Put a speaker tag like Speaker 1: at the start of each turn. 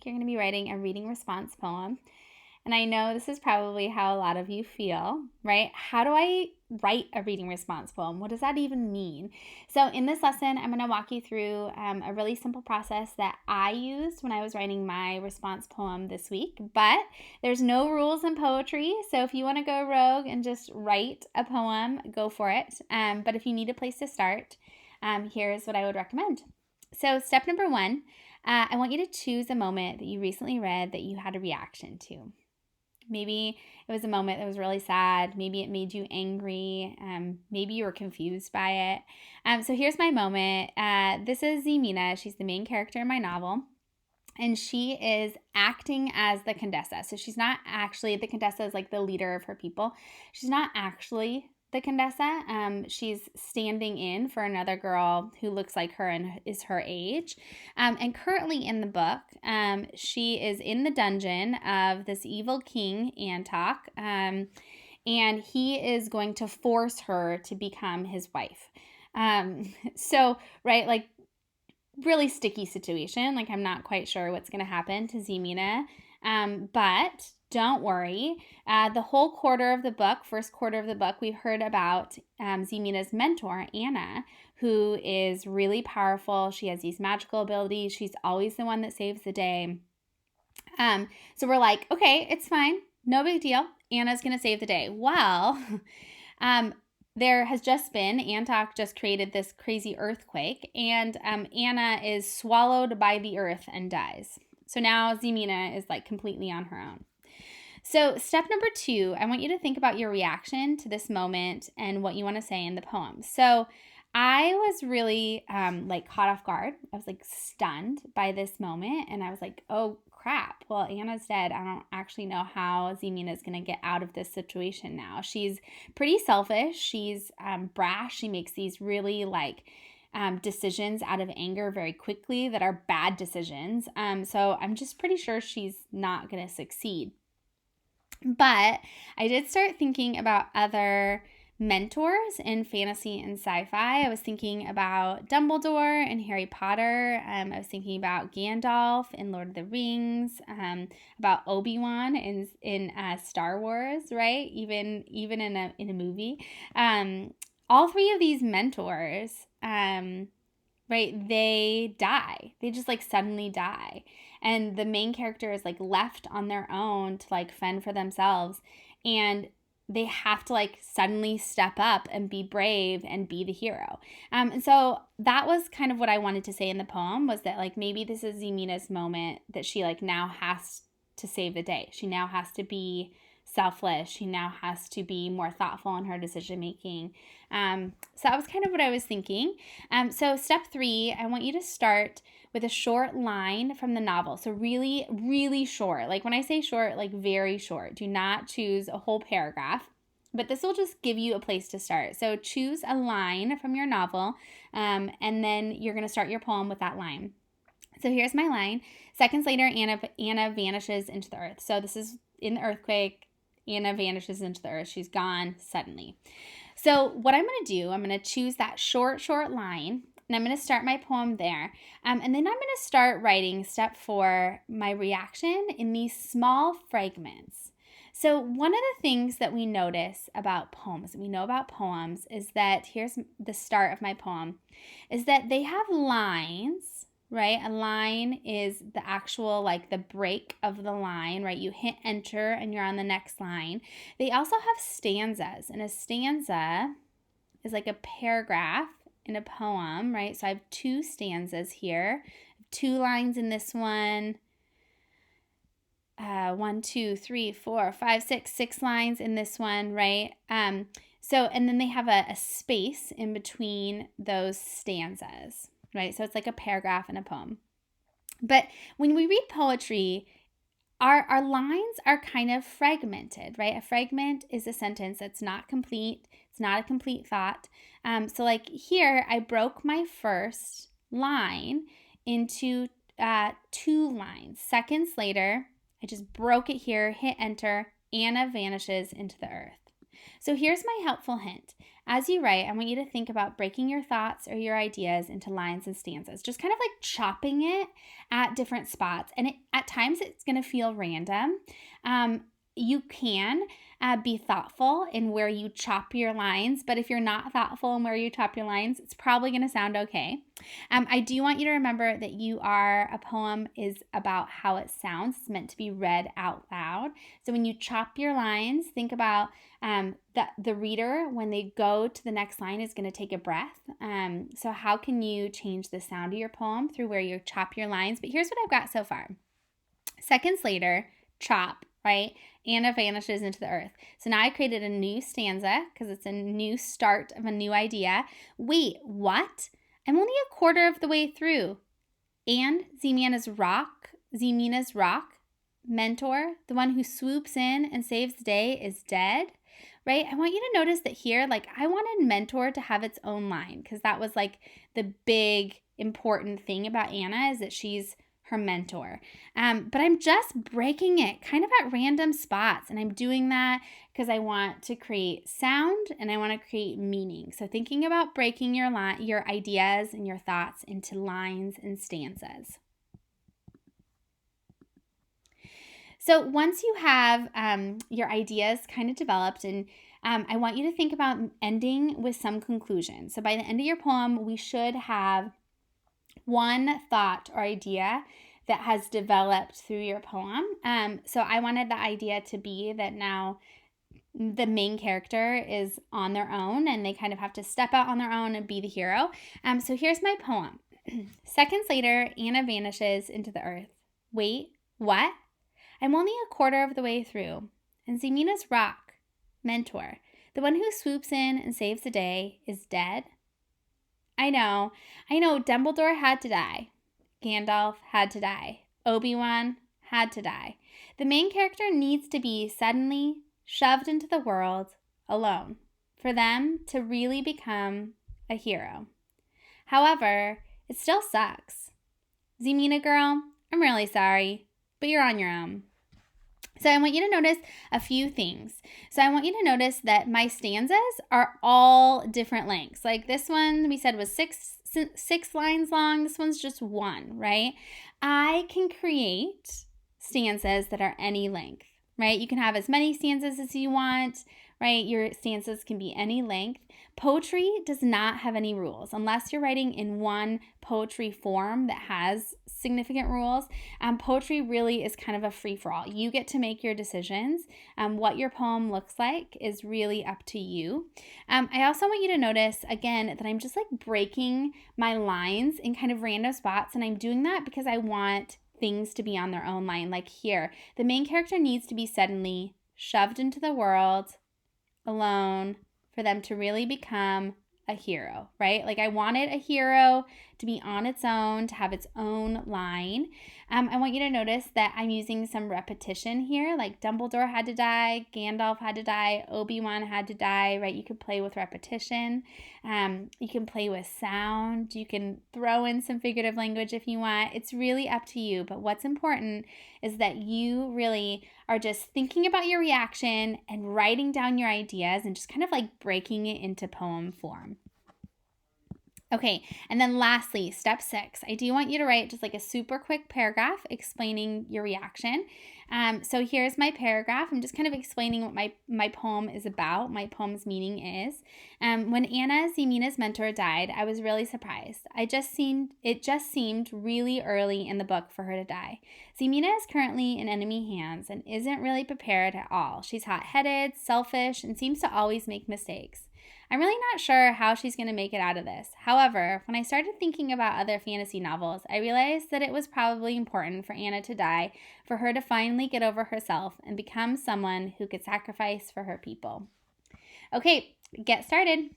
Speaker 1: You're going to be writing a reading response poem. And I know this is probably how a lot of you feel, right? How do I write a reading response poem? What does that even mean? So, in this lesson, I'm going to walk you through a really simple process that I used when I was writing my response poem this week. But there's no rules in poetry. So, if you want to go rogue and just write a poem, go for it. But if you need a place to start, here's what I would recommend. So, step number one, I want you to choose a moment that you recently read that you had a reaction to. Maybe it was a moment that was really sad. Maybe it made you angry. Maybe you were confused by it. So here's my moment. This is Zemina. She's the main character in my novel. And she is acting as the Condessa. So she's not actually, the Condessa is like the leader of her people. She's not actually the Condessa. She's standing in for another girl who looks like her and is her age. And currently in the book, she is in the dungeon of this evil king, Antok. And he is going to force her to become his wife. Right, like, really sticky situation. Like, I'm not quite sure what's going to happen to Zemina. But don't worry. The whole first quarter of the book, we heard about Zemina's mentor, Anna, who is really powerful. She has these magical abilities. She's always the one that saves the day. So we're like, okay, it's fine. No big deal. Anna's going to save the day. Well, there has just been, Antok just created this crazy earthquake, and Anna is swallowed by the earth and dies. So now Zemina is like completely on her own. So step number 2, I want you to think about your reaction to this moment and what you want to say in the poem. So I was really caught off guard. I was like stunned by this moment, and I was like, oh crap, well, Anna's dead. I don't actually know how Zemina is going to get out of this situation now. She's pretty selfish. She's brash. She makes these really decisions out of anger very quickly that are bad decisions. So I'm just pretty sure she's not going to succeed. But I did start thinking about other mentors in fantasy and sci-fi. I was thinking about Dumbledore and Harry Potter. I was thinking about Gandalf in Lord of the Rings, about Obi-Wan in Star Wars, right? Even in a movie. All 3 of these mentors, right, they die. They just suddenly die. And the main character is left on their own to fend for themselves. And they have to suddenly step up and be brave and be the hero. And so that was kind of what I wanted to say in the poem, was that maybe this is Zemina's moment that she now has to save the day. She now has to be selfless. She now has to be more thoughtful in her decision making. So that was kind of what I was thinking. So step 3, I want you to start with a short line from the novel. So really, really short. When I say short, very short. Do not choose a whole paragraph. But this will just give you a place to start. So choose a line from your novel, and then you're going to start your poem with that line. So here's my line. Seconds later, Anna vanishes into the earth. So this is in the earthquake. Anna vanishes into the earth. She's gone suddenly. So what I'm going to do, I'm going to choose that short line, and I'm going to start my poem there. And then I'm going to start writing step 4, my reaction, in these small fragments. So one of the things that we notice about poems, is that, here's the start of my poem, is that they have lines, right? A line is the actual, the break of the line, right? You hit enter and you're on the next line. They also have stanzas, and a stanza is like a paragraph in a poem, right? So I have 2 stanzas here, 2 lines in this one. 1, 2, 3, 4, 5, 6 lines in this one, right? And then they have a space in between those stanzas, right? So it's like a paragraph in a poem. But when we read poetry, our lines are kind of fragmented, right? A fragment is a sentence that's not complete. It's not a complete thought. So here, I broke my first line into 2 lines. Seconds later, I just broke it here, hit enter, Anna vanishes into the earth. So here's my helpful hint. As you write, I want you to think about breaking your thoughts or your ideas into lines and stanzas, just kind of like chopping it at different spots. And at times it's going to feel random. You can be thoughtful in where you chop your lines, but if you're not thoughtful in where you chop your lines, it's probably going to sound okay. I do want you to remember that a poem is about how it sounds. It's meant to be read out loud. So when you chop your lines, think about that the reader, when they go to the next line, is going to take a breath. So how can you change the sound of your poem through where you chop your lines? But here's what I've got so far. Seconds later, chop, right? Anna vanishes into the earth. So now I created a new stanza because it's a new start of a new idea. Wait, what? I'm only a quarter of the way through. And Zemina's rock, mentor, the one who swoops in and saves the day, is dead, right? I want you to notice that here, like, I wanted mentor to have its own line because that was like the big important thing about Anna, is that she's her mentor. But I'm just breaking it kind of at random spots. And I'm doing that because I want to create sound and I want to create meaning. So thinking about breaking your ideas and your thoughts into lines and stanzas. So once you have your ideas kind of developed, and I want you to think about ending with some conclusion. So by the end of your poem, we should have one thought or idea that has developed through your poem. So I wanted the idea to be that now the main character is on their own and they kind of have to step out on their own and be the hero. So here's my poem. Seconds later, Anna vanishes into the earth. Wait, what? I'm only a quarter of the way through. And Zemina's rock, mentor, the one who swoops in and saves the day, is dead. I know, Dumbledore had to die. Gandalf had to die. Obi-Wan had to die. The main character needs to be suddenly shoved into the world alone for them to really become a hero. However, it still sucks. Zemina girl, I'm really sorry, but you're on your own. So I want you to notice a few things. So I want you to notice that my stanzas are all different lengths. Like this one we said was six lines long. This one's just one, right? I can create stanzas that are any length, right? You can have as many stanzas as you want, right? Your stanzas can be any length. Poetry does not have any rules unless you're writing in one poetry form that has significant rules. Poetry really is kind of a free-for-all. You get to make your decisions. What your poem looks like is really up to you. I also want you to notice, again, that I'm just like breaking my lines in kind of random spots, and I'm doing that because I want things to be on their own line. Like here, the main character needs to be suddenly shoved into the world alone for them to really become a hero, right? Like I wanted a hero to be on its own, to have its own line. I want you to notice that I'm using some repetition here, like Dumbledore had to die, Gandalf had to die, Obi-Wan had to die, right? You could play with repetition. You can play with sound. You can throw in some figurative language if you want. It's really up to you. But what's important is that you really are just thinking about your reaction and writing down your ideas and just kind of like breaking it into poem form. Okay, and then lastly, step 6, I do want you to write just like a super quick paragraph explaining your reaction. So here's my paragraph. I'm just kind of explaining what my poem is about, my poem's meaning is. When Anna, Zemina's mentor, died, I was really surprised. It just seemed really early in the book for her to die. Zemina is currently in enemy hands and isn't really prepared at all. She's hot-headed, selfish, and seems to always make mistakes. I'm really not sure how she's going to make it out of this. However, when I started thinking about other fantasy novels, I realized that it was probably important for Anna to die for her to finally get over herself and become someone who could sacrifice for her people. Okay, get started.